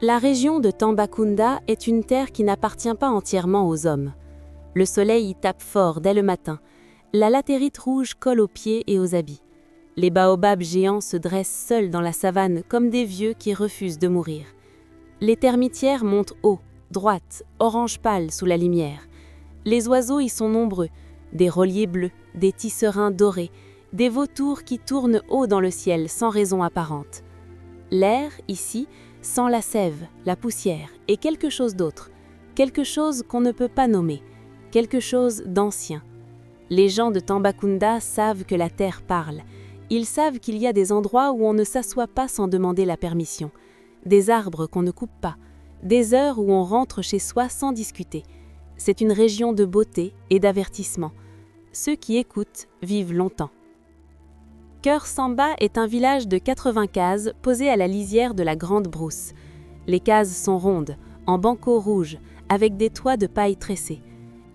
La région de Tambacounda est une terre qui n'appartient pas entièrement aux hommes. Le soleil y tape fort dès le matin. La latérite rouge colle aux pieds et aux habits. Les baobabs géants se dressent seuls dans la savane comme des vieux qui refusent de mourir. Les termitières montent haut, droites, orange pâle sous la lumière. Les oiseaux y sont nombreux, des rolliers bleus, des tisserins dorés, des vautours qui tournent haut dans le ciel sans raison apparente. L'air, ici, sent la sève, la poussière et quelque chose d'autre, quelque chose qu'on ne peut pas nommer, quelque chose d'ancien. Les gens de Tambacounda savent que la terre parle. Ils savent qu'il y a des endroits où on ne s'assoit pas sans demander la permission, des arbres qu'on ne coupe pas, des heures où on rentre chez soi sans discuter. C'est une région de beauté et d'avertissement. Ceux qui écoutent vivent longtemps. Cœur Samba est un village de 80 cases posé à la lisière de la Grande Brousse. Les cases sont rondes, en banco rouge, avec des toits de paille tressés.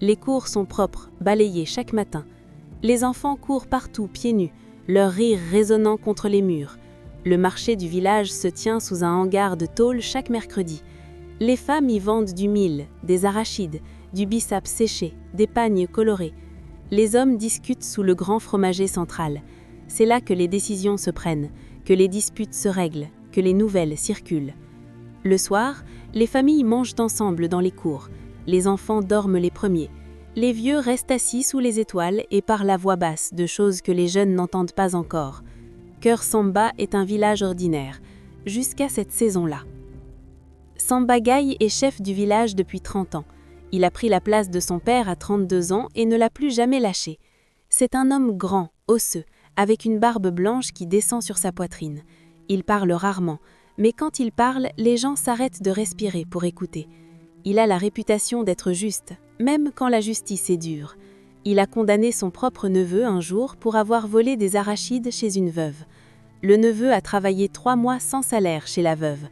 Les cours sont propres, balayés chaque matin. Les enfants courent partout pieds nus, leur rire résonnant contre les murs. Le marché du village se tient sous un hangar de tôle chaque mercredi. Les femmes y vendent du mil, des arachides, du bissap séché, des pagnes colorés. Les hommes discutent sous le grand fromager central. C'est là que les décisions se prennent, que les disputes se règlent, que les nouvelles circulent. Le soir, les familles mangent ensemble dans les cours. Les enfants dorment les premiers. Les vieux restent assis sous les étoiles et parlent à voix basse de choses que les jeunes n'entendent pas encore. Cœur Samba est un village ordinaire, jusqu'à cette saison-là. Samba Gaye est chef du village depuis 30 ans. Il a pris la place de son père à 32 ans et ne l'a plus jamais lâché. C'est un homme grand, osseux, avec une barbe blanche qui descend sur sa poitrine. Il parle rarement, mais quand il parle, les gens s'arrêtent de respirer pour écouter. Il a la réputation d'être juste, même quand la justice est dure. Il a condamné son propre neveu un jour pour avoir volé des arachides chez une veuve. Le neveu a travaillé 3 mois sans salaire chez la veuve.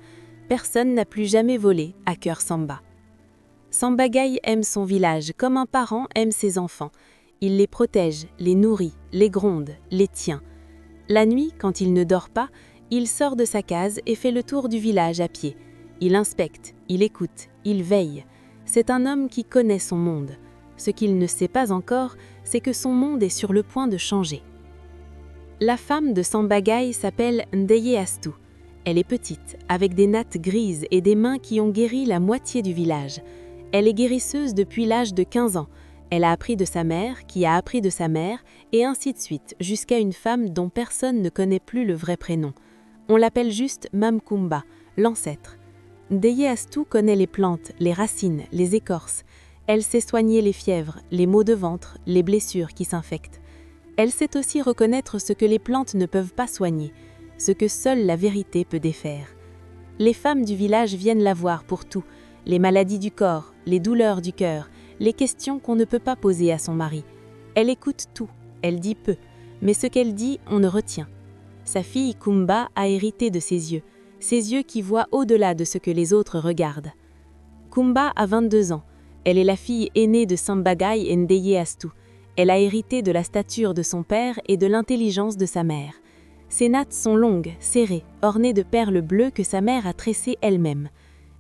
Personne n'a plus jamais volé à Cœur Samba. Samba Gaye aime son village comme un parent aime ses enfants. Il les protège, les nourrit, les gronde, les tient. La nuit, quand il ne dort pas, il sort de sa case et fait le tour du village à pied. Il inspecte, il écoute, il veille. C'est un homme qui connaît son monde. Ce qu'il ne sait pas encore, c'est que son monde est sur le point de changer. La femme de Samba Gaye s'appelle Ndeye Astou. Elle est petite, avec des nattes grises et des mains qui ont guéri la moitié du village. Elle est guérisseuse depuis l'âge de 15 ans. Elle a appris de sa mère, qui a appris de sa mère, et ainsi de suite, jusqu'à une femme dont personne ne connaît plus le vrai prénom. On l'appelle juste Mamkumba, l'ancêtre. Ndeye Astou connaît les plantes, les racines, les écorces. Elle sait soigner les fièvres, les maux de ventre, les blessures qui s'infectent. Elle sait aussi reconnaître ce que les plantes ne peuvent pas soigner, ce que seule la vérité peut défaire. Les femmes du village viennent la voir pour tout, les maladies du corps, les douleurs du cœur, les questions qu'on ne peut pas poser à son mari. Elle écoute tout, elle dit peu, mais ce qu'elle dit, on ne retient. Sa fille Kumba a hérité de ses yeux qui voient au-delà de ce que les autres regardent. Kumba a 22 ans. Elle est la fille aînée de Samba Gaye et Ndeye Astou. Elle a hérité de la stature de son père et de l'intelligence de sa mère. Ses nattes sont longues, serrées, ornées de perles bleues que sa mère a tressées elle-même.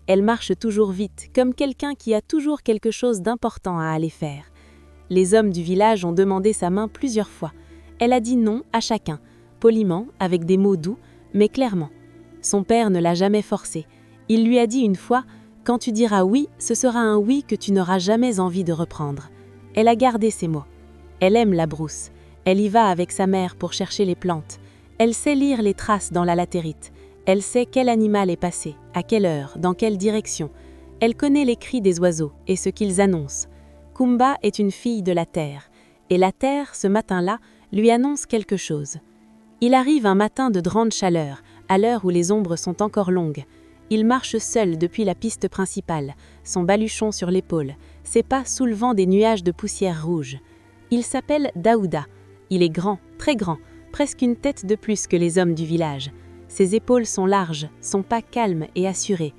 Elle marche toujours vite, comme quelqu'un qui a toujours quelque chose d'important à aller faire. Les hommes du village ont demandé sa main plusieurs fois. Elle a dit non à chacun, poliment, avec des mots doux, mais clairement. Son père ne l'a jamais forcée. Il lui a dit une fois « Quand tu diras oui, ce sera un oui que tu n'auras jamais envie de reprendre ». Elle a gardé ces mots. Elle aime la brousse. Elle y va avec sa mère pour chercher les plantes. Elle sait lire les traces dans la latérite. Elle sait quel animal est passé, à quelle heure, dans quelle direction. Elle connaît les cris des oiseaux et ce qu'ils annoncent. Kumba est une fille de la terre. Et la terre, ce matin-là, lui annonce quelque chose. Il arrive un matin de grande chaleur, à l'heure où les ombres sont encore longues. Il marche seul depuis la piste principale, son baluchon sur l'épaule, ses pas soulevant des nuages de poussière rouge. Il s'appelle Daouda. Il est grand, très grand, presque une tête de plus que les hommes du village. Ses épaules sont larges, son pas calme et assuré.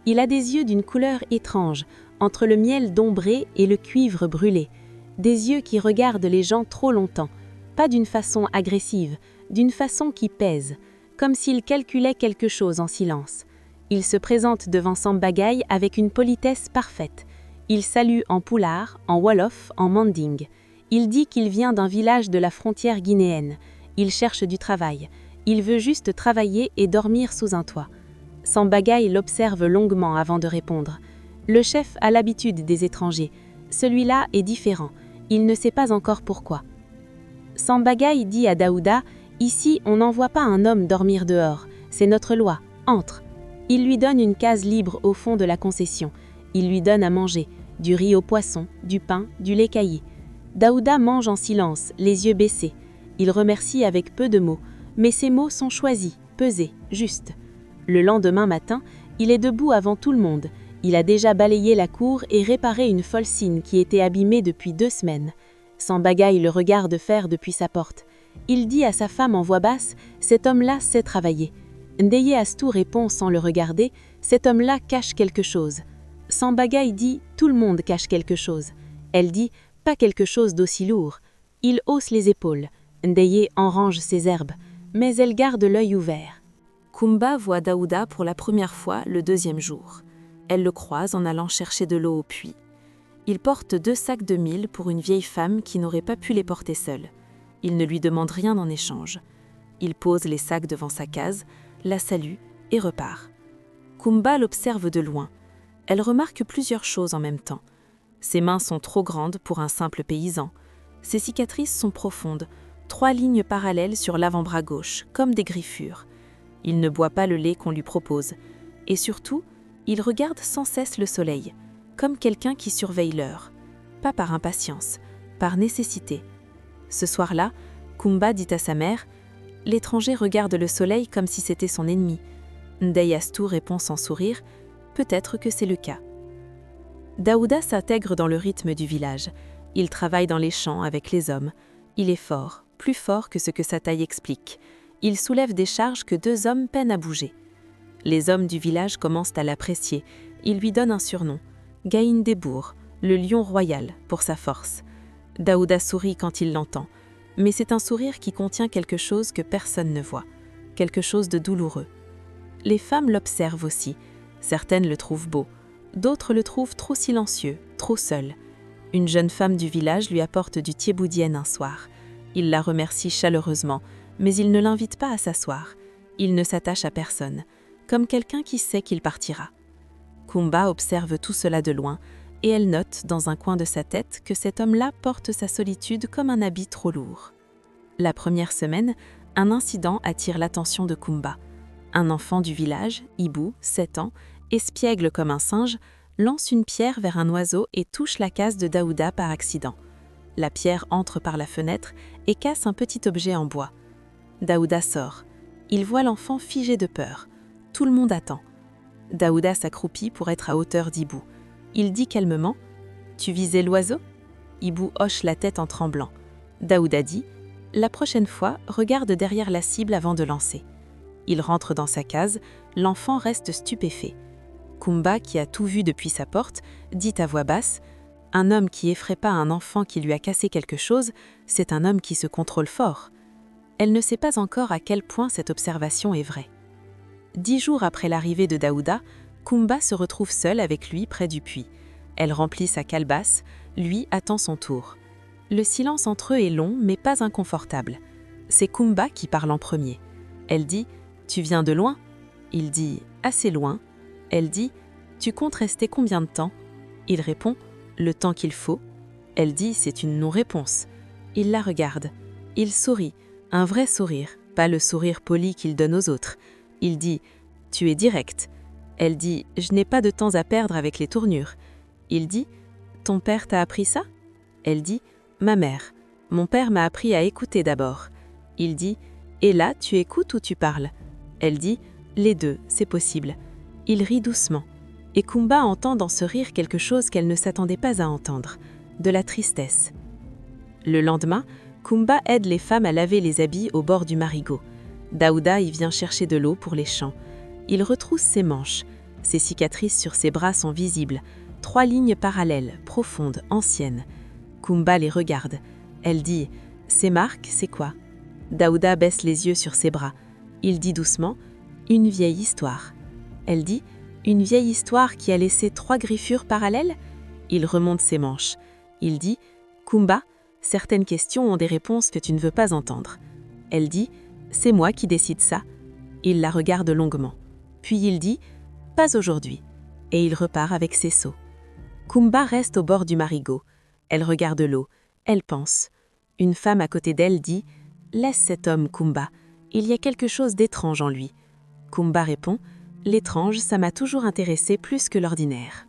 Il a des yeux d'une couleur étrange, entre le miel dombré et le cuivre brûlé. Des yeux qui regardent les gens trop longtemps, pas d'une façon agressive, d'une façon qui pèse, comme s'il calculait quelque chose en silence. Il se présente devant Sambagaï avec une politesse parfaite. Il salue en poulard, en wolof, en manding. Il dit qu'il vient d'un village de la frontière guinéenne. Il cherche du travail. Il veut juste travailler et dormir sous un toit. Sambagaï l'observe longuement avant de répondre. Le chef a l'habitude des étrangers. Celui-là est différent. Il ne sait pas encore pourquoi. Sambagaï dit à Daouda, « Ici, on n'envoie pas un homme dormir dehors. C'est notre loi. Entre. » Il lui donne une case libre au fond de la concession. Il lui donne à manger, du riz au poisson, du pain, du lait caillé. Daouda mange en silence, les yeux baissés. Il remercie avec peu de mots, mais ces mots sont choisis, pesés, justes. Le lendemain matin, il est debout avant tout le monde. Il a déjà balayé la cour et réparé une folsine qui était abîmée depuis 2 semaines. Sambagaï le regarde faire depuis sa porte. Il dit à sa femme en voix basse, « Cet homme-là sait travailler. » Ndeye Astou répond sans le regarder, « Cet homme-là cache quelque chose. » Sambagaï dit, « Tout le monde cache quelque chose. » Elle dit, « Pas quelque chose d'aussi lourd. » Il hausse les épaules. Ndeye enrange ses herbes, mais elle garde l'œil ouvert. Kumba voit Daouda pour la première fois le 2e jour. Elle le croise en allant chercher de l'eau au puits. Il porte 2 sacs de mil pour une vieille femme qui n'aurait pas pu les porter seule. Il ne lui demande rien en échange. Il pose les sacs devant sa case, la salue et repart. Kumba l'observe de loin. Elle remarque plusieurs choses en même temps. Ses mains sont trop grandes pour un simple paysan. Ses cicatrices sont profondes, 3 lignes parallèles sur l'avant-bras gauche, comme des griffures. Il ne boit pas le lait qu'on lui propose. Et surtout, il regarde sans cesse le soleil, comme quelqu'un qui surveille l'heure. Pas par impatience, par nécessité. Ce soir-là, Kumba dit à sa mère, « L'étranger regarde le soleil comme si c'était son ennemi. » Ndeye Astou répond sans sourire, « Peut-être que c'est le cas. » Daouda s'intègre dans le rythme du village. Il travaille dans les champs avec les hommes. Il est fort, plus fort que ce que sa taille explique. Il soulève des charges que 2 hommes peinent à bouger. Les hommes du village commencent à l'apprécier. Ils lui donnent un surnom, Gaïn Debour, le lion royal, pour sa force. Daouda sourit quand il l'entend, mais c'est un sourire qui contient quelque chose que personne ne voit, quelque chose de douloureux. Les femmes l'observent aussi. Certaines le trouvent beau, d'autres le trouvent trop silencieux, trop seul. Une jeune femme du village lui apporte du thiéboudienne un soir. Il la remercie chaleureusement, mais il ne l'invite pas à s'asseoir. Il ne s'attache à personne, comme quelqu'un qui sait qu'il partira. Kumba observe tout cela de loin, et elle note dans un coin de sa tête que cet homme-là porte sa solitude comme un habit trop lourd. La première semaine, un incident attire l'attention de Kumba. Un enfant du village, Ibou, 7 ans, espiègle comme un singe, lance une pierre vers un oiseau et touche la case de Daouda par accident. La pierre entre par la fenêtre et casse un petit objet en bois. Daouda sort. Il voit l'enfant figé de peur. Tout le monde attend. Daouda s'accroupit pour être à hauteur d'Ibou. Il dit calmement « Tu visais l'oiseau » Ibou hoche la tête en tremblant. Daouda dit « La prochaine fois, regarde derrière la cible avant de lancer. » Il rentre dans sa case, l'enfant reste stupéfait. Kumba, qui a tout vu depuis sa porte, dit à voix basse « Un homme qui effraie pas un enfant qui lui a cassé quelque chose, c'est un homme qui se contrôle fort. » Elle ne sait pas encore à quel point cette observation est vraie. 10 jours après l'arrivée de Daouda, Kumba se retrouve seule avec lui près du puits. Elle remplit sa calebasse, lui attend son tour. Le silence entre eux est long mais pas inconfortable. C'est Kumba qui parle en premier. Elle dit « Tu viens de loin ?» Il dit « Assez loin ». Elle dit « Tu comptes rester combien de temps ?» Il répond « Le temps qu'il faut ». Elle dit « C'est une non-réponse ». Il la regarde. Il sourit, un vrai sourire, pas le sourire poli qu'il donne aux autres. Il dit « Tu es direct ». Elle dit « Je n'ai pas de temps à perdre avec les tournures ». Il dit « Ton père t'a appris ça ?» Elle dit « Ma mère. Mon père m'a appris à écouter d'abord ». Il dit « Et là, tu écoutes ou tu parles ?» Elle dit « Les deux, c'est possible ». Il rit doucement. Et Kumba entend dans ce rire quelque chose qu'elle ne s'attendait pas à entendre, de la tristesse. Le lendemain, Kumba aide les femmes à laver les habits au bord du marigot. Daouda y vient chercher de l'eau pour les champs. Il retrousse ses manches. Ses cicatrices sur ses bras sont visibles. 3 lignes parallèles, profondes, anciennes. Kumba les regarde. Elle dit « Ces marques, c'est quoi ?» Daouda baisse les yeux sur ses bras. Il dit doucement « Une vieille histoire ». Elle dit « Une vieille histoire qui a laissé 3 griffures parallèles ?» Il remonte ses manches. Il dit « Kumba, certaines questions ont des réponses que tu ne veux pas entendre. » Elle dit « C'est moi qui décide ça. » Il la regarde longuement. Puis il dit « Pas aujourd'hui. » Et il repart avec ses seaux. Kumba reste au bord du marigot. Elle regarde l'eau. Elle pense. Une femme à côté d'elle dit « Laisse cet homme, Kumba. Il y a quelque chose d'étrange en lui. » Kumba répond « L'étrange, ça m'a toujours intéressé plus que l'ordinaire. »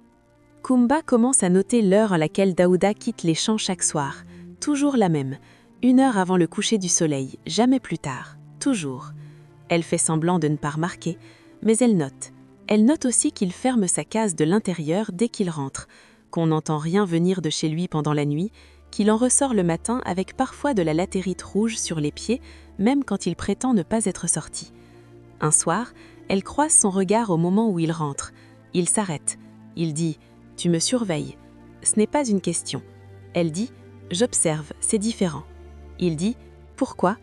Kumba commence à noter l'heure à laquelle Daouda quitte les champs chaque soir. Toujours la même. 1 heure avant le coucher du soleil, jamais plus tard. Toujours. Elle fait semblant de ne pas remarquer, mais elle note. Elle note aussi qu'il ferme sa case de l'intérieur dès qu'il rentre, qu'on n'entend rien venir de chez lui pendant la nuit, qu'il en ressort le matin avec parfois de la latérite rouge sur les pieds, même quand il prétend ne pas être sorti. Un soir, elle croise son regard au moment où il rentre. Il s'arrête. Il dit « Tu me surveilles. » Ce n'est pas une question. Elle dit « J'observe, c'est différent. » Il dit « Pourquoi ?»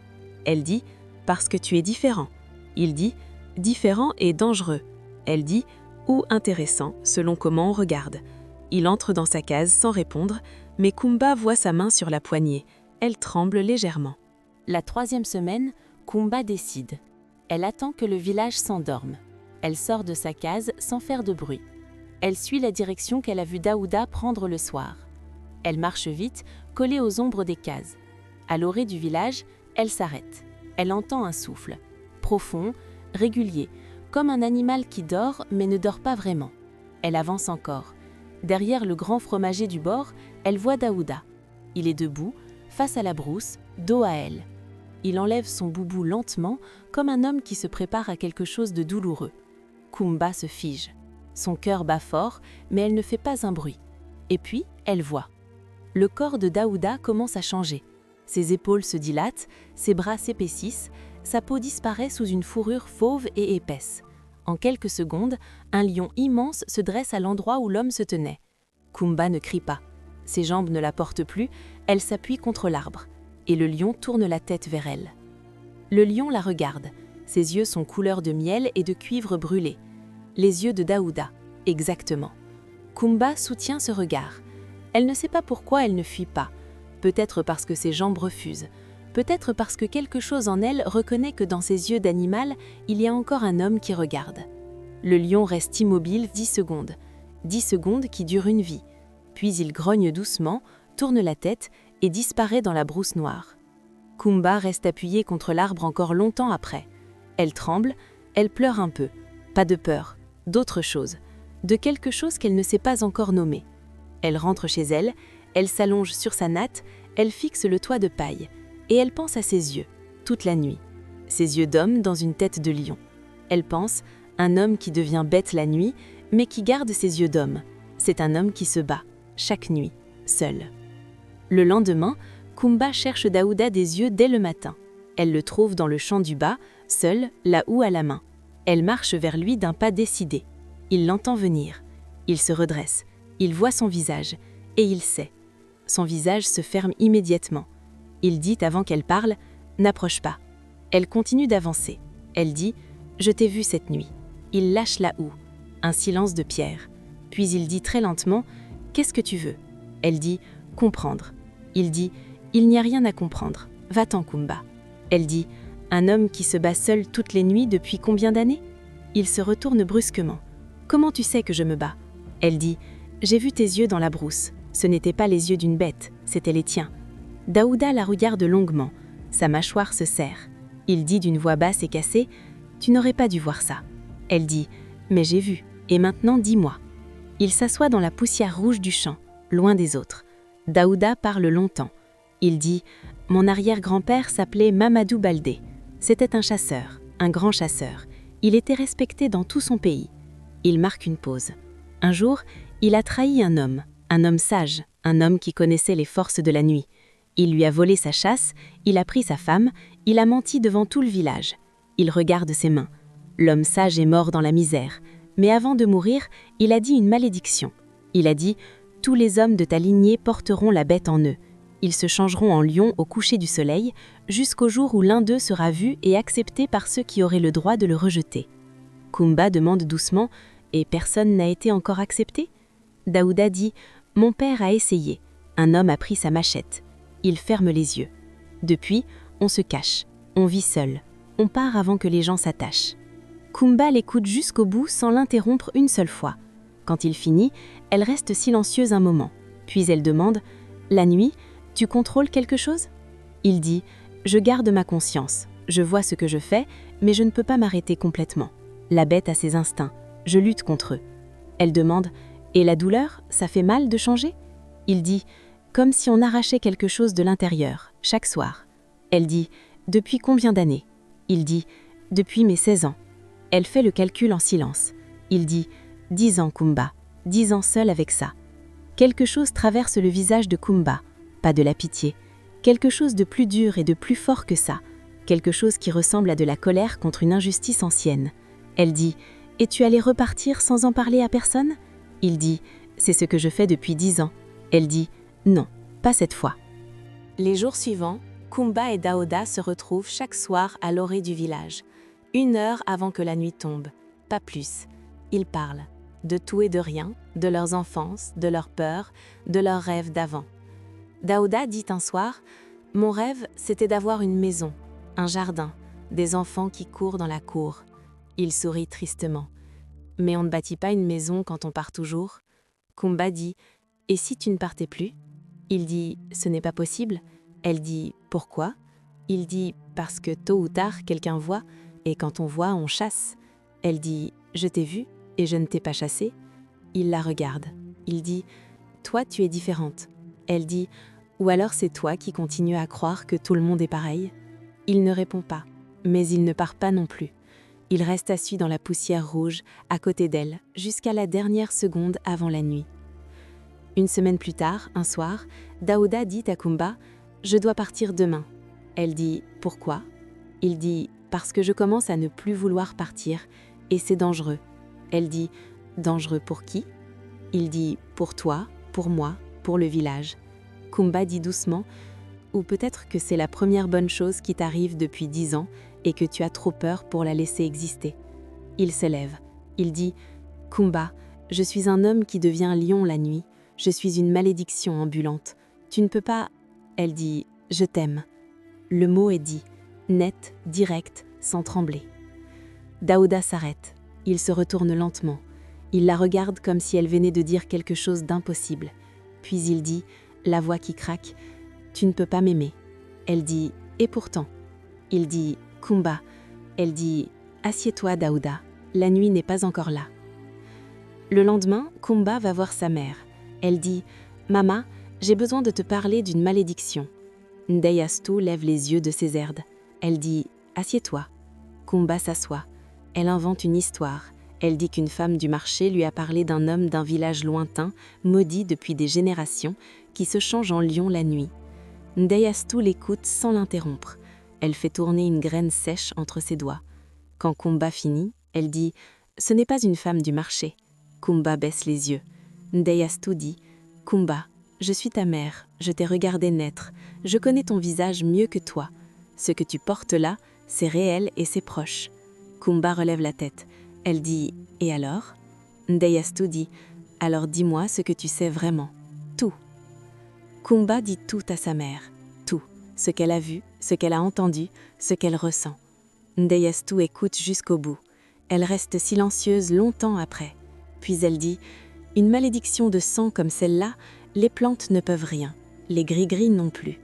Elle dit « Parce que tu es différent. » Il dit « Différent et dangereux. » Elle dit « Ou intéressant, selon comment on regarde. » Il entre dans sa case sans répondre, mais Kumba voit sa main sur la poignée. Elle tremble légèrement. La 3e semaine, Kumba décide. Elle attend que le village s'endorme. Elle sort de sa case sans faire de bruit. Elle suit la direction qu'elle a vu Daouda prendre le soir. Elle marche vite, collée aux ombres des cases. À l'orée du village, elle s'arrête. Elle entend un souffle, profond, régulier, comme un animal qui dort mais ne dort pas vraiment. Elle avance encore. Derrière le grand fromager du bord, elle voit Daouda. Il est debout, face à la brousse, dos à elle. Il enlève son boubou lentement, comme un homme qui se prépare à quelque chose de douloureux. Kumba se fige. Son cœur bat fort, mais elle ne fait pas un bruit. Et puis, elle voit. Le corps de Daouda commence à changer. Ses épaules se dilatent, ses bras s'épaississent, sa peau disparaît sous une fourrure fauve et épaisse. En quelques secondes, un lion immense se dresse à l'endroit où l'homme se tenait. Kumba ne crie pas. Ses jambes ne la portent plus, elle s'appuie contre l'arbre. Et le lion tourne la tête vers elle. Le lion la regarde. Ses yeux sont couleur de miel et de cuivre brûlé. Les yeux de Daouda, exactement. Kumba soutient ce regard. Elle ne sait pas pourquoi elle ne fuit pas. Peut-être parce que ses jambes refusent. Peut-être parce que quelque chose en elle reconnaît que dans ses yeux d'animal, il y a encore un homme qui regarde. Le lion reste immobile 10 secondes. 10 secondes qui durent une vie. Puis il grogne doucement, tourne la tête et disparaît dans la brousse noire. Kumba reste appuyée contre l'arbre encore longtemps après. Elle tremble, elle pleure un peu. Pas de peur, d'autre chose. De quelque chose qu'elle ne sait pas encore nommer. Elle rentre chez elle, elle s'allonge sur sa natte, elle fixe le toit de paille. Et elle pense à ses yeux, toute la nuit. Ses yeux d'homme dans une tête de lion. Elle pense, un homme qui devient bête la nuit, mais qui garde ses yeux d'homme. C'est un homme qui se bat, chaque nuit, seul. Le lendemain, Kumba cherche Daouda des yeux dès le matin. Elle le trouve dans le champ du bas, seul, la houe à la main. Elle marche vers lui d'un pas décidé. Il l'entend venir. Il se redresse. Il voit son visage. Et il sait. Son visage se ferme immédiatement. Il dit avant qu'elle parle « N'approche pas ». Elle continue d'avancer. Elle dit « Je t'ai vu cette nuit ». Il lâche la houe. Un silence de pierre. Puis il dit très lentement « Qu'est-ce que tu veux ?» Elle dit « Comprendre ». Il dit « Il n'y a rien à comprendre. Va-t'en, Kumba ». Elle dit « Un homme qui se bat seul toutes les nuits depuis combien d'années ?» Il se retourne brusquement. « Comment tu sais que je me bats ?» Elle dit « J'ai vu tes yeux dans la brousse. Ce n'étaient pas les yeux d'une bête, c'étaient les tiens. » Daouda la regarde longuement. Sa mâchoire se serre. Il dit d'une voix basse et cassée « Tu n'aurais pas dû voir ça. » Elle dit « Mais j'ai vu, et maintenant dis-moi. » Il s'assoit dans la poussière rouge du champ, loin des autres. Daouda parle longtemps. Il dit « Mon arrière-grand-père s'appelait Mamadou Baldé. C'était un chasseur, un grand chasseur. Il était respecté dans tout son pays. » Il marque une pause. Un jour, il a trahi un homme sage, un homme qui connaissait les forces de la nuit. Il lui a volé sa chasse, il a pris sa femme, il a menti devant tout le village. Il regarde ses mains. L'homme sage est mort dans la misère. Mais avant de mourir, il a dit une malédiction. Il a dit « Tous les hommes de ta lignée porteront la bête en eux. Ils se changeront en lions au coucher du soleil, jusqu'au jour où l'un d'eux sera vu et accepté par ceux qui auraient le droit de le rejeter. » Kumba demande doucement « Et personne n'a été encore accepté ?» Daouda dit « Mon père a essayé. Un homme a pris sa machette. Il ferme les yeux. Depuis, on se cache. On vit seul. On part avant que les gens s'attachent. » Kumba l'écoute jusqu'au bout sans l'interrompre une seule fois. Quand il finit, elle reste silencieuse un moment. Puis elle demande « La nuit, tu contrôles quelque chose ?» Il dit « Je garde ma conscience. Je vois ce que je fais, mais je ne peux pas m'arrêter complètement. La bête a ses instincts. Je lutte contre eux. » Elle demande « Et la douleur, ça fait mal de changer ?» Il dit « Comme si on arrachait quelque chose de l'intérieur, chaque soir. » Elle dit « Depuis combien d'années ?» Il dit « Depuis mes 16 ans. » Elle fait le calcul en silence. Il dit « 10 ans, Kumba. 10 ans seul avec ça. » Quelque chose traverse le visage de Kumba. Pas de la pitié. Quelque chose de plus dur et de plus fort que ça. Quelque chose qui ressemble à de la colère contre une injustice ancienne. Elle dit « Et tu allais repartir sans en parler à personne ?» Il dit « C'est ce que je fais depuis 10 ans. » Elle dit « Non, pas cette fois. » Les jours suivants, Kumba et Daouda se retrouvent chaque soir à l'orée du village. 1 heure avant que la nuit tombe, pas plus. Ils parlent, de tout et de rien, de leurs enfances, de leurs peurs, de leurs rêves d'avant. Daouda dit un soir « Mon rêve, c'était d'avoir une maison, un jardin, des enfants qui courent dans la cour. » Il sourit tristement. « Mais on ne bâtit pas une maison quand on part toujours. » Kumba dit « Et si tu ne partais plus ?» Il dit « Ce n'est pas possible. » Elle dit « Pourquoi ?» Il dit « Parce que tôt ou tard, quelqu'un voit. Et quand on voit, on chasse. » Elle dit « Je t'ai vu et je ne t'ai pas chassé. » Il la regarde. Il dit « Toi, tu es différente. » Elle dit « Ou alors c'est toi qui continues à croire que tout le monde est pareil. » Il ne répond pas, mais il ne part pas non plus. Il reste assis dans la poussière rouge, à côté d'elle, jusqu'à la dernière seconde avant la nuit. 1 semaine plus tard, un soir, Daouda dit à Kumba « Je dois partir demain. » Elle dit « Pourquoi ?» Il dit « Parce que je commence à ne plus vouloir partir, et c'est dangereux. » Elle dit « Dangereux pour qui ?» Il dit « Pour toi, pour moi, pour le village. » Kumba dit doucement « Ou peut-être que c'est la première bonne chose qui t'arrive depuis 10 ans et que tu as trop peur pour la laisser exister. » Il se lève. Il dit « Kumba, je suis un homme qui devient lion la nuit. Je suis une malédiction ambulante. Tu ne peux pas… » Elle dit « Je t'aime. » Le mot est dit, net, direct, sans trembler. Daouda s'arrête. Il se retourne lentement. Il la regarde comme si elle venait de dire quelque chose d'impossible. Puis il dit, la voix qui craque, « Tu ne peux pas m'aimer. » Elle dit, « Et pourtant ?» Il dit, « Kumba. » Elle dit, « Assieds-toi, Daouda. La nuit n'est pas encore là. » Le lendemain, Kumba va voir sa mère. Elle dit, « Mama, j'ai besoin de te parler d'une malédiction. » Ndeyastou lève les yeux de ses herdes. Elle dit « Assieds-toi ». Kumba s'assoit. Elle invente une histoire. Elle dit qu'une femme du marché lui a parlé d'un homme d'un village lointain, maudit depuis des générations, qui se change en lion la nuit. Ndeyastou l'écoute sans l'interrompre. Elle fait tourner une graine sèche entre ses doigts. Quand Kumba finit, elle dit « Ce n'est pas une femme du marché ». Kumba baisse les yeux. Ndeyastou dit « Kumba, je suis ta mère, je t'ai regardé naître, je connais ton visage mieux que toi. Ce que tu portes là, c'est réel et c'est proche. » Kumba relève la tête. Elle dit « Et alors ?» Ndeyastou dit « Alors dis-moi ce que tu sais vraiment. Tout. » Kumba dit tout à sa mère. Tout. Ce qu'elle a vu, ce qu'elle a entendu, ce qu'elle ressent. Ndeyastou écoute jusqu'au bout. Elle reste silencieuse longtemps après. Puis elle dit « Une malédiction de sang comme celle-là, les plantes ne peuvent rien. Les gris-gris non plus. »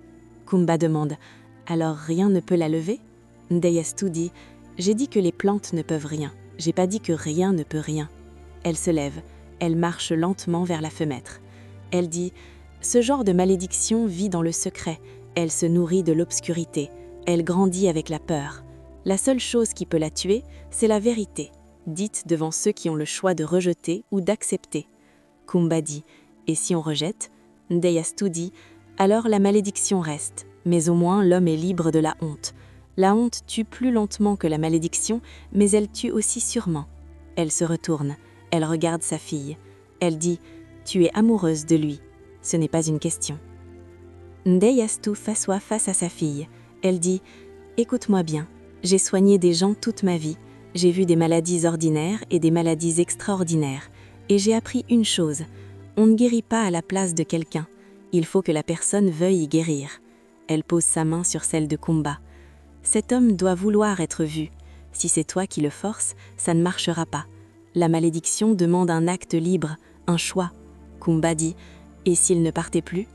Kumba demande « Alors rien ne peut la lever ?» Ndeyastou dit « J'ai dit que les plantes ne peuvent rien. J'ai pas dit que rien ne peut rien. » Elle se lève. Elle marche lentement vers la fenêtre. Elle dit « Ce genre de malédiction vit dans le secret. Elle se nourrit de l'obscurité. Elle grandit avec la peur. La seule chose qui peut la tuer, c'est la vérité, dite devant ceux qui ont le choix de rejeter ou d'accepter. » Kumba dit « Et si on rejette ?» Ndeyastou dit « Alors la malédiction reste, mais au moins l'homme est libre de la honte. La honte tue plus lentement que la malédiction, mais elle tue aussi sûrement. » Elle se retourne, elle regarde sa fille. Elle dit « Tu es amoureuse de lui. Ce n'est pas une question. » Ndeyastou s'assoit face à sa fille. Elle dit « Écoute-moi bien, j'ai soigné des gens toute ma vie. J'ai vu des maladies ordinaires et des maladies extraordinaires, et j'ai appris une chose, on ne guérit pas à la place de quelqu'un, il faut que la personne veuille y guérir. Elle pose sa main sur celle de Kumba. Cet homme doit vouloir être vu. Si c'est toi qui le forces, ça ne marchera pas. La malédiction demande un acte libre, un choix. Kumba dit « Et s'il ne partait plus ?»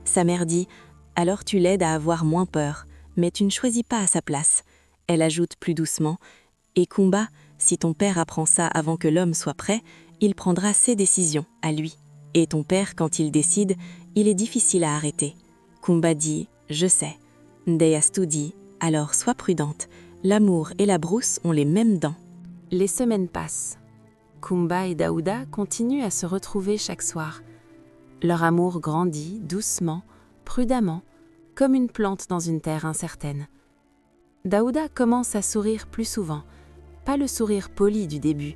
Sa mère dit « Alors tu l'aides à avoir moins peur, mais tu ne choisis pas à sa place. » Elle ajoute plus doucement « Et Kumba, si ton père apprend ça avant que l'homme soit prêt, il prendra ses décisions, à lui. Et ton père, quand il décide, il est difficile à arrêter. » Kumba dit « Je sais. » Ndeyastu dit « Alors sois prudente. L'amour et la brousse ont les mêmes dents. » Les semaines passent. Kumba et Daouda continuent à se retrouver chaque soir. Leur amour grandit doucement, prudemment, comme une plante dans une terre incertaine. Daouda commence à sourire plus souvent, pas le sourire poli du début,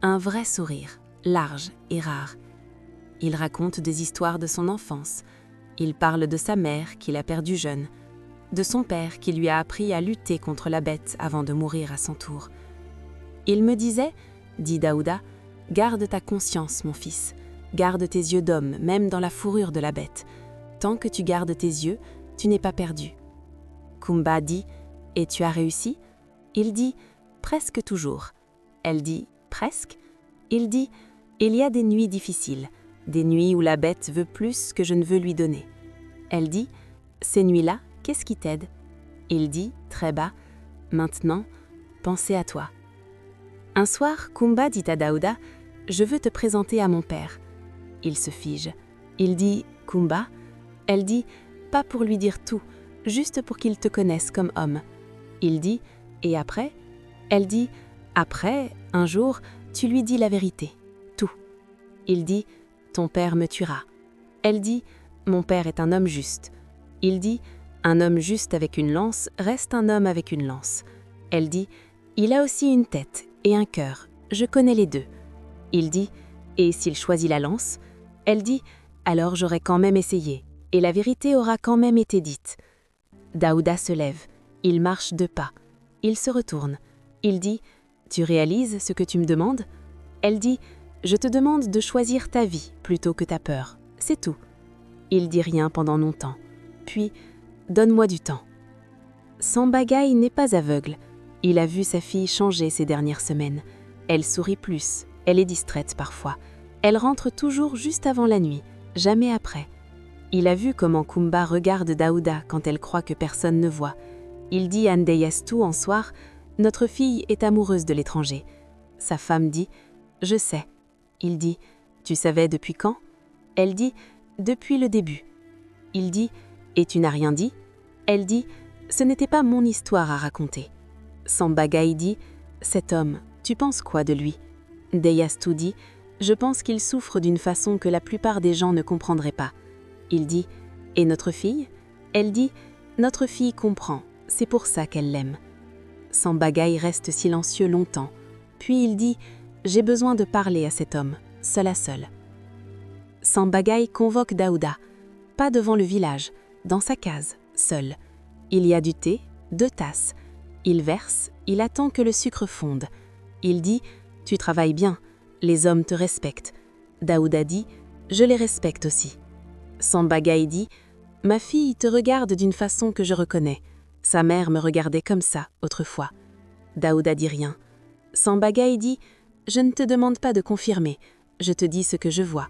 un vrai sourire, large et rare. Il raconte des histoires de son enfance. Il parle de sa mère qu'il a perdue jeune, de son père qui lui a appris à lutter contre la bête avant de mourir à son tour. Il me disait, dit Daouda, « Garde ta conscience, mon fils. Garde tes yeux d'homme, même dans la fourrure de la bête. Tant que tu gardes tes yeux, tu n'es pas perdu. » Kumba dit, « Et tu as réussi ?» Il dit, « Presque toujours. » Elle dit, « Presque ?» Il dit, « Il y a des nuits difficiles, des nuits où la bête veut plus que je ne veux lui donner. » Elle dit, « Ces nuits-là, qu'est-ce qui t'aide ?» Il dit, très bas, « Maintenant, pensez à toi. » Un soir, Kumba dit à Daouda, « Je veux te présenter à mon père. » Il se fige. Il dit, « Kumba ?» Elle dit, « Pas pour lui dire tout, juste pour qu'il te connaisse comme homme. » Il dit, « Et après ?» Elle dit, « Après, un jour, tu lui dis la vérité, tout. » Il dit, « Ton père me tuera. » Elle dit, « Mon père est un homme juste. » Il dit, « Un homme juste avec une lance reste un homme avec une lance. » Elle dit, « Il a aussi une tête et un cœur, je connais les deux. » Il dit, « Et s'il choisit la lance ?» Elle dit, « Alors j'aurai quand même essayé, et la vérité aura quand même été dite. » Daouda se lève, il marche 2 pas. Il se retourne. Il dit, « Tu réalises ce que tu me demandes ?» Elle dit, « Je te demande de choisir ta vie plutôt que ta peur, c'est tout. » Il dit rien pendant longtemps. Puis, « Donne-moi du temps. » Sambagaï n'est pas aveugle. Il a vu sa fille changer ces dernières semaines. Elle sourit plus, elle est distraite parfois. Elle rentre toujours juste avant la nuit, jamais après. Il a vu comment Kumba regarde Daouda quand elle croit que personne ne voit. Il dit à Ndeyastu en soir, « Notre fille est amoureuse de l'étranger. » Sa femme dit, « Je sais. » Il dit, « Tu savais depuis quand ?» Elle dit, « Depuis le début. » Il dit, « Et tu n'as rien dit ?» Elle dit, « Ce n'était pas mon histoire à raconter. » Sambagaï dit, « Cet homme, tu penses quoi de lui ?» Ndeyastu dit, « Je pense qu'il souffre d'une façon que la plupart des gens ne comprendraient pas. » Il dit, « Et notre fille ?» Elle dit, « Notre fille comprend, c'est pour ça qu'elle l'aime. » Sambagaï reste silencieux longtemps, puis il dit, « J'ai besoin de parler à cet homme, seul à seul. » Sambagaï convoque Daouda, pas devant le village, dans sa case, seul. Il y a du thé, 2 tasses. Il verse, il attend que le sucre fonde. Il dit, « Tu travailles bien, les hommes te respectent. » Daouda dit, « Je les respecte aussi. » Sambagaï dit, « Ma fille te regarde d'une façon que je reconnais. Sa mère me regardait comme ça, autrefois. » Daouda dit rien. Sambagaï dit, « Je ne te demande pas de confirmer, je te dis ce que je vois. »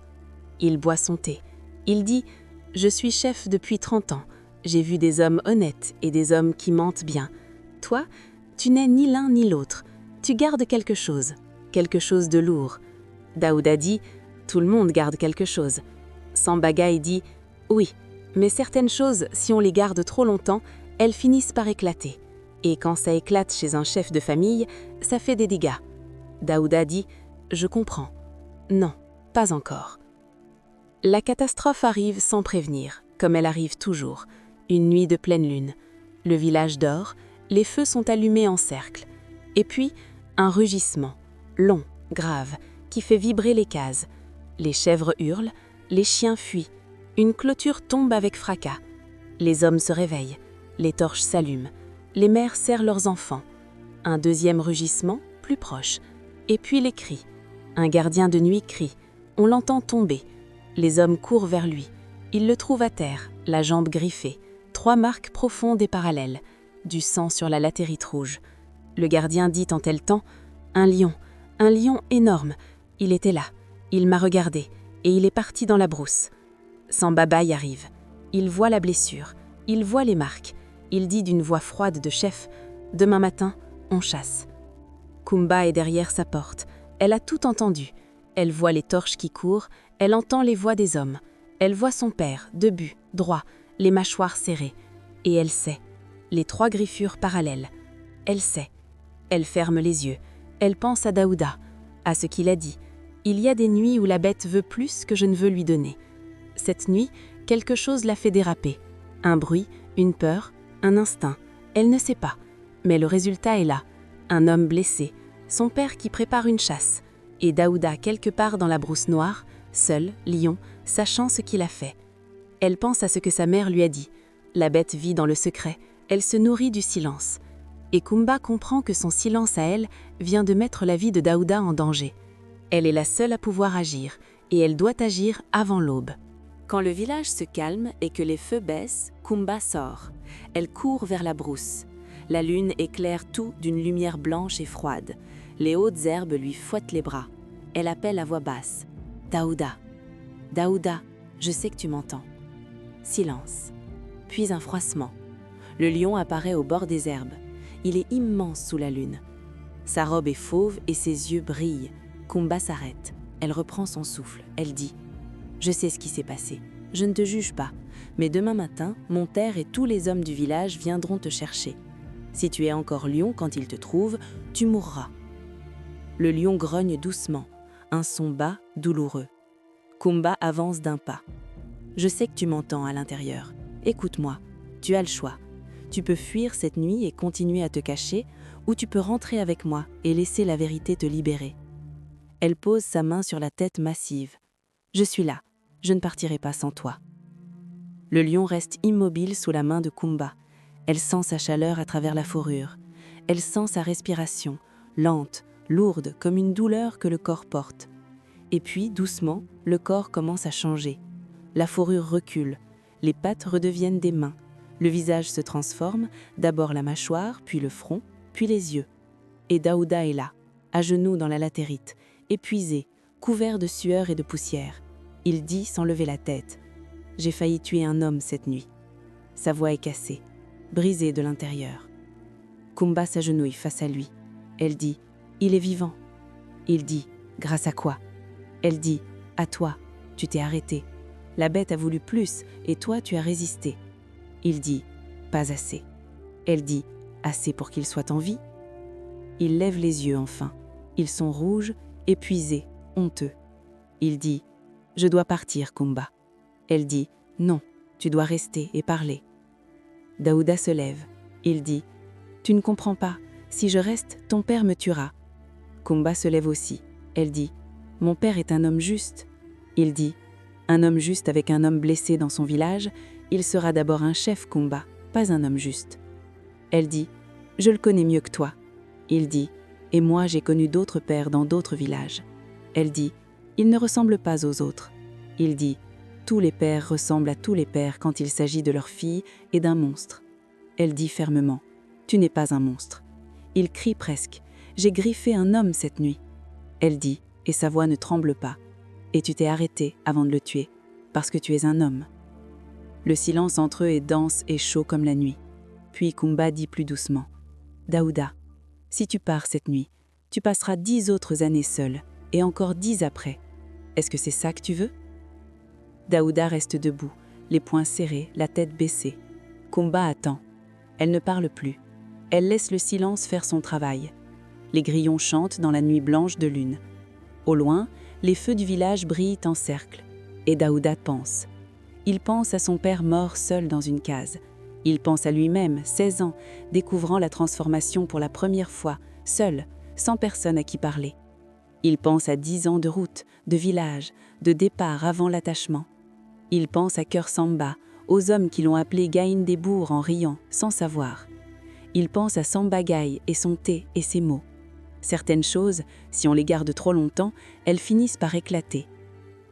Il boit son thé. Il dit, « Je suis chef depuis 30 ans. J'ai vu des hommes honnêtes et des hommes qui mentent bien. Toi, tu n'es ni l'un ni l'autre. Tu gardes quelque chose de lourd. » Daouda dit, « Tout le monde garde quelque chose. » Sambagaï dit, « Oui, mais certaines choses, si on les garde trop longtemps, elles finissent par éclater. Et quand ça éclate chez un chef de famille, ça fait des dégâts. » Daouda dit, « Je comprends. Non, pas encore. » La catastrophe arrive sans prévenir, comme elle arrive toujours. Une nuit de pleine lune. Le village dort, les feux sont allumés en cercle. Et puis, un rugissement, long, grave, qui fait vibrer les cases. Les chèvres hurlent, les chiens fuient. Une clôture tombe avec fracas. Les hommes se réveillent, les torches s'allument. Les mères serrent leurs enfants. Un deuxième rugissement, plus proche. Et puis les cris. Un gardien de nuit crie. On l'entend tomber. Les hommes courent vers lui. Ils le trouvent à terre, la jambe griffée. 3 marques profondes et parallèles. Du sang sur la latérite rouge. Le gardien dit en tel temps « Un lion énorme. Il était là. Il m'a regardé. Et il est parti dans la brousse. » Samba y arrive. Il voit la blessure. Il voit les marques. Il dit d'une voix froide de chef « Demain matin, on chasse. » Kumba est derrière sa porte. Elle a tout entendu. Elle voit les torches qui courent. Elle entend les voix des hommes. Elle voit son père, debout, droit, les mâchoires serrées. Et elle sait. Les 3 griffures parallèles. Elle sait. Elle ferme les yeux. Elle pense à Daouda, à ce qu'il a dit. Il y a des nuits où la bête veut plus que je ne veux lui donner. Cette nuit, quelque chose l'a fait déraper. Un bruit, une peur, un instinct. Elle ne sait pas. Mais le résultat est là. Un homme blessé, son père qui prépare une chasse. Et Daouda quelque part dans la brousse noire, seul, lion, sachant ce qu'il a fait. Elle pense à ce que sa mère lui a dit. La bête vit dans le secret. Elle se nourrit du silence. Et Kumba comprend que son silence à elle vient de mettre la vie de Daouda en danger. Elle est la seule à pouvoir agir, et elle doit agir avant l'aube. Quand le village se calme et que les feux baissent, Kumba sort. Elle court vers la brousse. La lune éclaire tout d'une lumière blanche et froide. Les hautes herbes lui fouettent les bras. Elle appelle à voix basse. « Daouda, Daouda, je sais que tu m'entends. » Silence. Puis un froissement. Le lion apparaît au bord des herbes. Il est immense sous la lune. Sa robe est fauve et ses yeux brillent. Kumba s'arrête. Elle reprend son souffle. Elle dit « Je sais ce qui s'est passé. Je ne te juge pas. Mais demain matin, mon père et tous les hommes du village viendront te chercher. Si tu es encore lion quand ils te trouvent, tu mourras. » Le lion grogne doucement. Un son bas, douloureux. Kumba avance d'un pas. « Je sais que tu m'entends à l'intérieur. Écoute-moi. Tu as le choix. Tu peux fuir cette nuit et continuer à te cacher, ou tu peux rentrer avec moi et laisser la vérité te libérer. » Elle pose sa main sur la tête massive. « Je suis là. Je ne partirai pas sans toi. » Le lion reste immobile sous la main de Kumba. Elle sent sa chaleur à travers la fourrure. Elle sent sa respiration, lente, lourde, comme une douleur que le corps porte. Et puis, doucement, le corps commence à changer. La fourrure recule. Les pattes redeviennent des mains. Le visage se transforme, d'abord la mâchoire, puis le front, puis les yeux. Et Daouda est là, à genoux dans la latérite, épuisé, couvert de sueur et de poussière. Il dit sans lever la tête « J'ai failli tuer un homme cette nuit. » Sa voix est cassée, brisée de l'intérieur. Kumba s'agenouille face à lui. Elle dit « Il est vivant. » Il dit « Grâce à quoi ?» Elle dit « À toi, tu t'es arrêté. La bête a voulu plus et toi tu as résisté. » Il dit « Pas assez. » Elle dit « Assez pour qu'il soit en vie ?» Il lève les yeux enfin. Ils sont rouges, épuisés, honteux. Il dit « Je dois partir, Kumba. » Elle dit « Non, tu dois rester et parler. » Daouda se lève. Il dit « Tu ne comprends pas. Si je reste, ton père me tuera. » Kumba se lève aussi. Elle dit « Mon père est un homme juste. » Il dit « Un homme juste avec un homme blessé dans son village, il sera d'abord un chef, Kumba, pas un homme juste. » Elle dit « Je le connais mieux que toi. » Il dit « Et moi, j'ai connu d'autres pères dans d'autres villages. » Elle dit « Il ne ressemble pas aux autres. » Il dit « Tous les pères ressemblent à tous les pères quand il s'agit de leur fille et d'un monstre. » Elle dit fermement « Tu n'es pas un monstre. » Il crie presque « J'ai griffé un homme cette nuit. » Elle dit, et sa voix ne tremble pas « Et tu t'es arrêté avant de le tuer, parce que tu es un homme. » Le silence entre eux est dense et chaud comme la nuit. Puis Kumba dit plus doucement « Daouda, si tu pars cette nuit, tu passeras 10 autres années seul, et encore 10 après. Est-ce que c'est ça que tu veux ?» Daouda reste debout, les poings serrés, la tête baissée. Kumba attend. Elle ne parle plus. Elle laisse le silence faire son travail. Les grillons chantent dans la nuit blanche de lune. Au loin, les feux du village brillent en cercle. Et Daouda pense. Il pense à son père mort seul dans une case. Il pense à lui-même, 16 ans, découvrant la transformation pour la première fois, seul, sans personne à qui parler. Il pense à 10 ans de route, de village, de départ avant l'attachement. Il pense à Cœur Samba, aux hommes qui l'ont appelé Gaïn des Bourgs en riant, sans savoir. Il pense à Samba Gaye et son thé et ses mots. Certaines choses, si on les garde trop longtemps, elles finissent par éclater.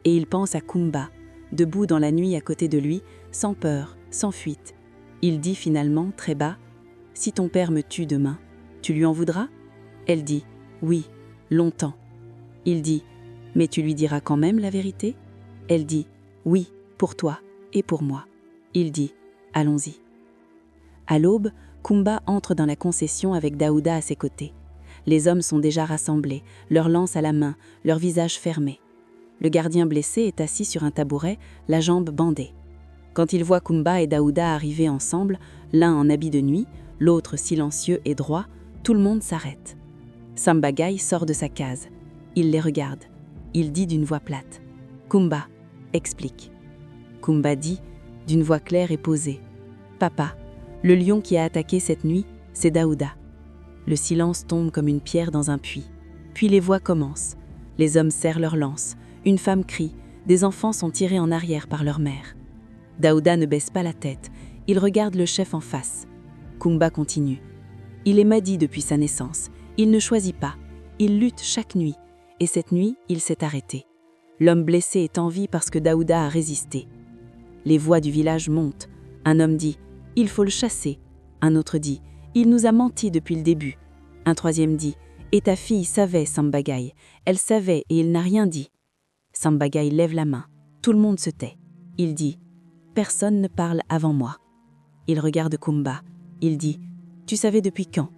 Et il pense à Kumba, debout dans la nuit à côté de lui, sans peur, sans fuite. Il dit finalement, très bas, « Si ton père me tue demain, tu lui en voudras ?» Elle dit, « Oui, longtemps. » Il dit, « Mais tu lui diras quand même la vérité ?» Elle dit, « Oui, pour toi et pour moi. » Il dit, « Allons-y. » À l'aube, Kumba entre dans la concession avec Daouda à ses côtés. Les hommes sont déjà rassemblés, leurs lances à la main, leurs visages fermés. Le gardien blessé est assis sur un tabouret, la jambe bandée. Quand il voit Kumba et Daouda arriver ensemble, l'un en habit de nuit, l'autre silencieux et droit, tout le monde s'arrête. Sambagaï sort de sa case. Il les regarde. Il dit d'une voix plate, « Kumba, explique. » Kumba dit, d'une voix claire et posée, « Papa, le lion qui a attaqué cette nuit, c'est Daouda. » Le silence tombe comme une pierre dans un puits. Puis les voix commencent. Les hommes serrent leurs lances. Une femme crie. Des enfants sont tirés en arrière par leur mère. Daouda ne baisse pas la tête. Il regarde le chef en face. Kumba continue. Il est maudit depuis sa naissance. Il ne choisit pas. Il lutte chaque nuit. Et cette nuit, il s'est arrêté. L'homme blessé est en vie parce que Daouda a résisté. Les voix du village montent. Un homme dit « Il faut le chasser ». Un autre dit « Il nous a menti depuis le début ». Un troisième dit « Et ta fille savait, Sambagaï. Elle savait et il n'a rien dit ». Sambagaï lève la main. Tout le monde se tait. Il dit « Personne ne parle avant moi ». Il regarde Kumba. Il dit « Tu savais depuis quand ?»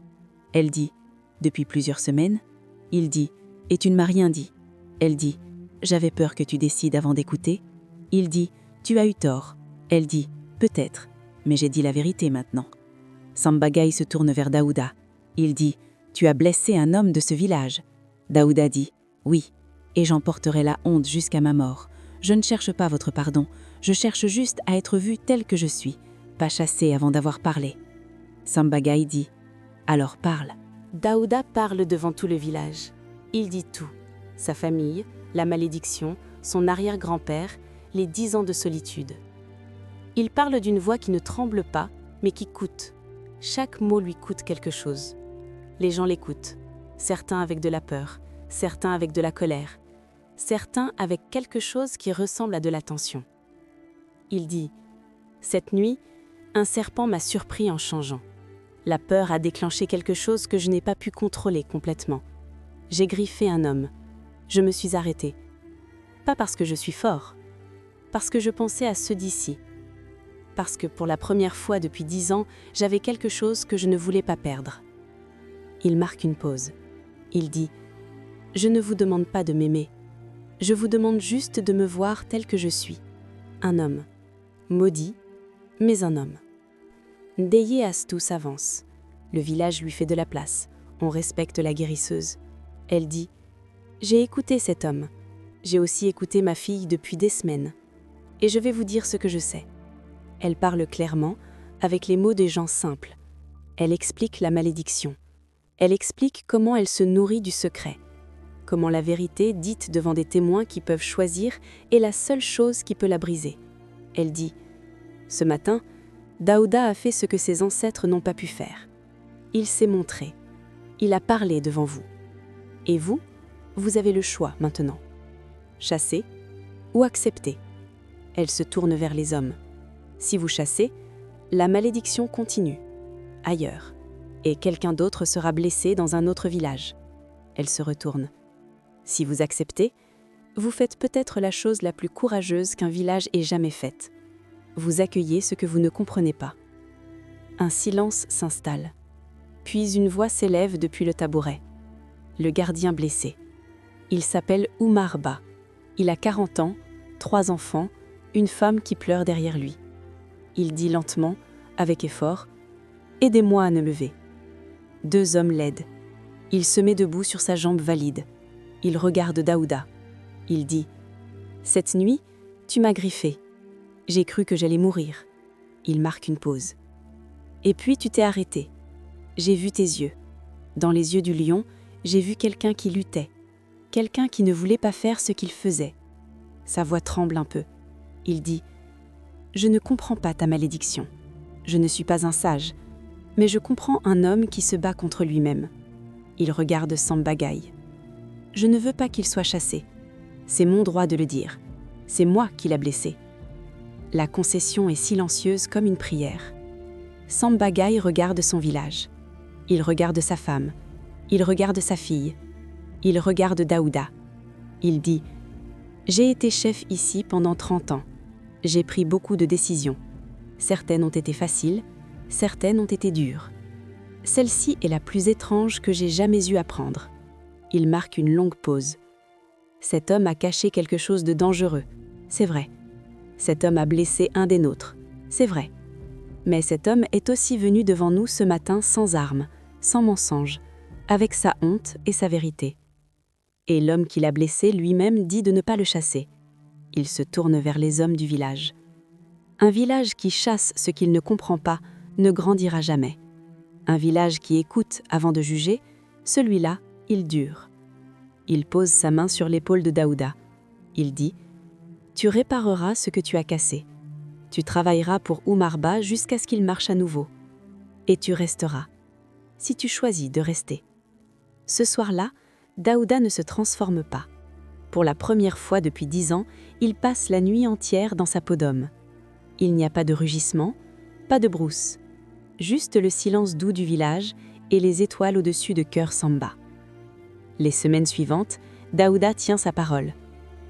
Elle dit « Depuis plusieurs semaines ». Il dit « Et tu ne m'as rien dit ». Elle dit « J'avais peur que tu décides avant d'écouter ». Il dit « Tu as eu tort ». Elle dit « Peut-être, mais j'ai dit la vérité maintenant ». Sambagaï se tourne vers Daouda. Il dit « Tu as blessé un homme de ce village ». Daouda dit « Oui, et j'en porterai la honte jusqu'à ma mort. Je ne cherche pas votre pardon, je cherche juste à être vu tel que je suis, pas chassé avant d'avoir parlé. » Sambagaï dit « Alors parle ». Daouda parle devant tout le village. Il dit tout. Sa famille, la malédiction, son arrière-grand-père, les 10 ans de solitude. Il parle d'une voix qui ne tremble pas, mais qui coûte. Chaque mot lui coûte quelque chose. Les gens l'écoutent, certains avec de la peur, certains avec de la colère, certains avec quelque chose qui ressemble à de la tension. Il dit « Cette nuit, un serpent m'a surpris en changeant. La peur a déclenché quelque chose que je n'ai pas pu contrôler complètement. J'ai griffé un homme. Je me suis arrêté. Pas parce que je suis fort, parce que je pensais à ceux d'ici. Parce que pour la première fois depuis 10 ans, j'avais quelque chose que je ne voulais pas perdre. » Il marque une pause. Il dit « Je ne vous demande pas de m'aimer. Je vous demande juste de me voir tel que je suis. Un homme. Maudit, mais un homme. » Ndeye Astou s'avance. Le village lui fait de la place. On respecte la guérisseuse. Elle dit « J'ai écouté cet homme. J'ai aussi écouté ma fille depuis des semaines. Et je vais vous dire ce que je sais. » Elle parle clairement, avec les mots des gens simples. Elle explique la malédiction. Elle explique comment elle se nourrit du secret. Comment la vérité, dite devant des témoins qui peuvent choisir, est la seule chose qui peut la briser. Elle dit « Ce matin, Daouda a fait ce que ses ancêtres n'ont pas pu faire. Il s'est montré. Il a parlé devant vous. Et vous, vous avez le choix maintenant. Chasser ou accepter. » Elle se tourne vers les hommes. Si vous chassez, la malédiction continue, ailleurs, et quelqu'un d'autre sera blessé dans un autre village. Elle se retourne. Si vous acceptez, vous faites peut-être la chose la plus courageuse qu'un village ait jamais faite. Vous accueillez ce que vous ne comprenez pas. Un silence s'installe. Puis une voix s'élève depuis le tabouret. Le gardien blessé. Il s'appelle Oumar Ba. Il a 40 ans, 3 enfants, une femme qui pleure derrière lui. Il dit lentement, avec effort, « Aidez-moi à me lever. » 2 hommes l'aident. Il se met debout sur sa jambe valide. Il regarde Daouda. Il dit, « Cette nuit, tu m'as griffé. J'ai cru que j'allais mourir. » Il marque une pause. « Et puis tu t'es arrêté. J'ai vu tes yeux. Dans les yeux du lion, j'ai vu quelqu'un qui luttait. Quelqu'un qui ne voulait pas faire ce qu'il faisait. » Sa voix tremble un peu. Il dit, « Je ne comprends pas ta malédiction. Je ne suis pas un sage, mais je comprends un homme qui se bat contre lui-même. Il regarde Sambagaï. « Je ne veux pas qu'il soit chassé. C'est mon droit de le dire. C'est moi qui l'a blessé. » La concession est silencieuse comme une prière. Sambagaï regarde son village. Il regarde sa femme. Il regarde sa fille. Il regarde Daouda. Il dit « J'ai été chef ici pendant 30 ans. J'ai pris beaucoup de décisions. Certaines ont été faciles, certaines ont été dures. Celle-ci est la plus étrange que j'ai jamais eu à prendre. » Il marque une longue pause. Cet homme a caché quelque chose de dangereux, c'est vrai. Cet homme a blessé un des nôtres, c'est vrai. Mais cet homme est aussi venu devant nous ce matin sans armes, sans mensonge, avec sa honte et sa vérité. Et l'homme qui l'a blessé lui-même dit de ne pas le chasser. Il se tourne vers les hommes du village. Un village qui chasse ce qu'il ne comprend pas ne grandira jamais. Un village qui écoute avant de juger, celui-là, il dure. Il pose sa main sur l'épaule de Daouda. Il dit « Tu répareras ce que tu as cassé. Tu travailleras pour Oumarba jusqu'à ce qu'il marche à nouveau. Et tu resteras, si tu choisis de rester. » Ce soir-là, Daouda ne se transforme pas. Pour la première fois depuis 10 ans, il passe la nuit entière dans sa peau d'homme. Il n'y a pas de rugissement, pas de brousse. Juste le silence doux du village et les étoiles au-dessus de Cœur Samba. Les semaines suivantes, Daouda tient sa parole.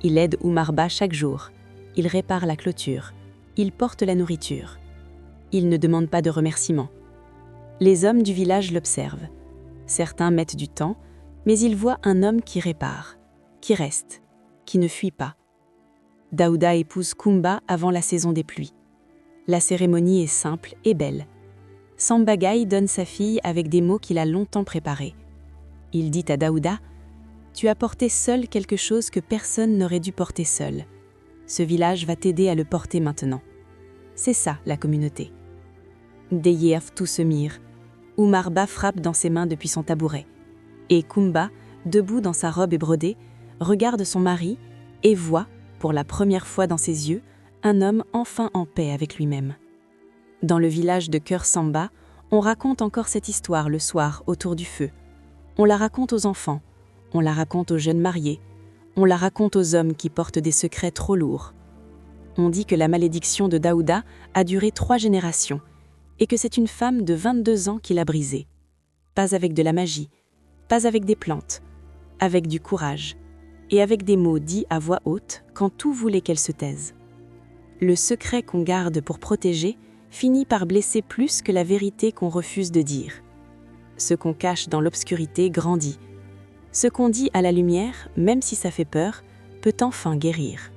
Il aide Oumarba chaque jour. Il répare la clôture. Il porte la nourriture. Il ne demande pas de remerciements. Les hommes du village l'observent. Certains mettent du temps, mais ils voient un homme qui répare, qui reste, qui ne fuit pas. Daouda épouse Kumba avant la saison des pluies. La cérémonie est simple et belle. Sambagaï donne sa fille avec des mots qu'il a longtemps préparés. Il dit à Daouda « Tu as porté seul quelque chose que personne n'aurait dû porter seul. Ce village va t'aider à le porter maintenant. » C'est ça, la communauté. Deyef tout se mire. Oumarba frappe dans ses mains depuis son tabouret. Et Kumba, debout dans sa robe ébrodée, regarde son mari et voit, pour la première fois dans ses yeux, un homme enfin en paix avec lui-même. Dans le village de Cœur Samba, on raconte encore cette histoire le soir autour du feu. On la raconte aux enfants, on la raconte aux jeunes mariés, on la raconte aux hommes qui portent des secrets trop lourds. On dit que la malédiction de Daouda a duré 3 générations et que c'est une femme de 22 ans qui l'a brisée. Pas avec de la magie, pas avec des plantes, avec du courage et avec des mots dits à voix haute quand tout voulait qu'elle se taise. Le secret qu'on garde pour protéger finit par blesser plus que la vérité qu'on refuse de dire. Ce qu'on cache dans l'obscurité grandit. Ce qu'on dit à la lumière, même si ça fait peur, peut enfin guérir.